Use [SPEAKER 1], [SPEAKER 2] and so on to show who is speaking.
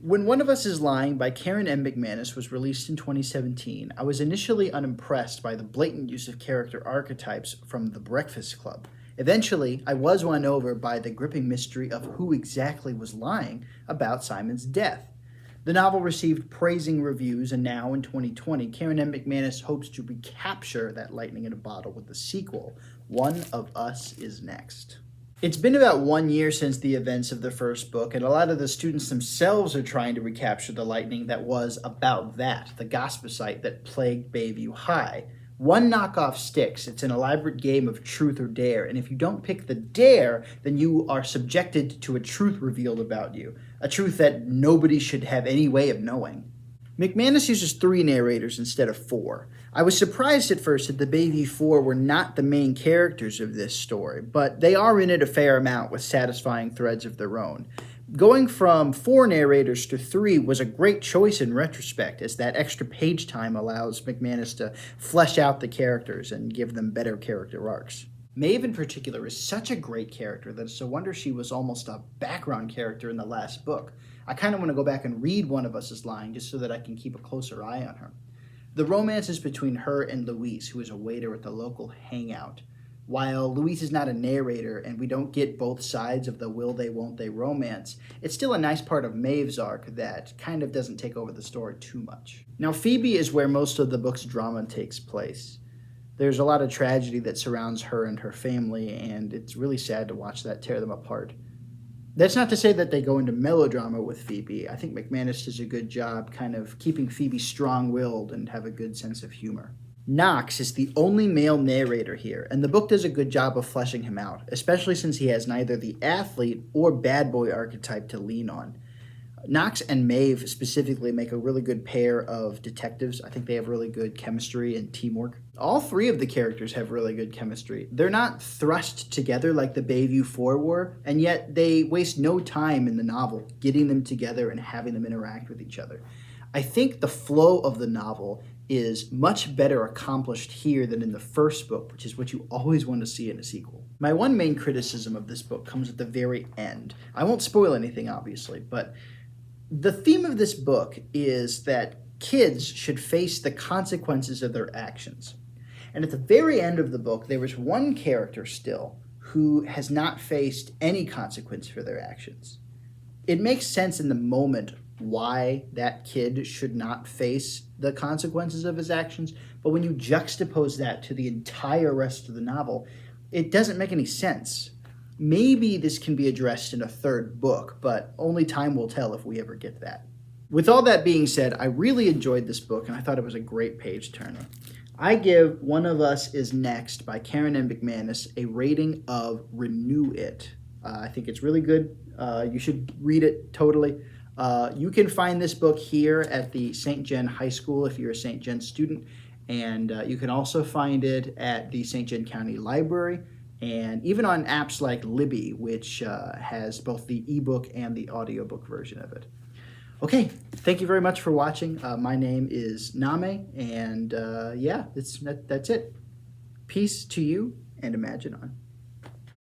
[SPEAKER 1] When One of Us is Lying by Karen M. McManus was released in 2017, I was initially unimpressed by the blatant use of character archetypes from The Breakfast Club. Eventually, I was won over by the gripping mystery of who exactly was lying about Simon's death. The novel received praising reviews, and now in 2020, Karen M. McManus hopes to recapture that lightning in a bottle with the sequel, One of Us is Next. It's been about 1 year since the events of the first book, and a lot of the students themselves are trying to recapture the lightning that was about that, the gospel that plagued Bayview High. One knockoff sticks. It's an elaborate game of truth or dare, and if you don't pick the dare, then you are subjected to a truth revealed about you, a truth that nobody should have any way of knowing. McManus uses 3 narrators instead of 4. I was surprised at first that the Bayview 4 were not the main characters of this story, but they are in it a fair amount with satisfying threads of their own. Going from 4 narrators to 3 was a great choice in retrospect, as that extra page time allows McManus to flesh out the characters and give them better character arcs. Maeve in particular is such a great character that it's a wonder she was almost a background character in the last book. I kind of want to go back and read One of Us is Lying just so that I can keep a closer eye on her. The romance is between her and Louise, who is a waiter at the local hangout. While Louise is not a narrator and we don't get both sides of the will they won't they romance, it's still a nice part of Maeve's arc that kind of doesn't take over the story too much. Now, Phoebe is where most of the book's drama takes place. There's a lot of tragedy that surrounds her and her family, and it's really sad to watch that tear them apart. That's not to say that they go into melodrama with Phoebe. I think McManus does a good job kind of keeping Phoebe strong-willed and have a good sense of humor. Knox is the only male narrator here, and the book does a good job of fleshing him out, especially since he has neither the athlete or bad boy archetype to lean on. Knox and Maeve specifically make a really good pair of detectives. I think they have really good chemistry and teamwork. All 3 of the characters have really good chemistry. They're not thrust together like the Bayview 4 were, and yet they waste no time in the novel getting them together and having them interact with each other. I think the flow of the novel is much better accomplished here than in the first book, which is what you always want to see in a sequel. My one main criticism of this book comes at the very end. I won't spoil anything, obviously, but the theme of this book is that kids should face the consequences of their actions. And at the very end of the book, there is one character still who has not faced any consequence for their actions. It makes sense in the moment why that kid should not face the consequences of his actions, but when you juxtapose that to the entire rest of the novel, it doesn't make any sense. Maybe this can be addressed in a 3rd book, but only time will tell if we ever get that. With all that being said, I really enjoyed this book, and I thought it was a great page-turner. I give One of Us is Next by Karen M. McManus a rating of Renew It. I think it's really good. You should read it totally. You can find this book here at the St. John High School if you're a St. John student, and you can also find it at the St. John County Library, and even on apps like Libby, which has both the ebook and the audiobook version of it. Okay, thank you very much for watching. My name is Name, and yeah, that's it. Peace to you, and imagine on.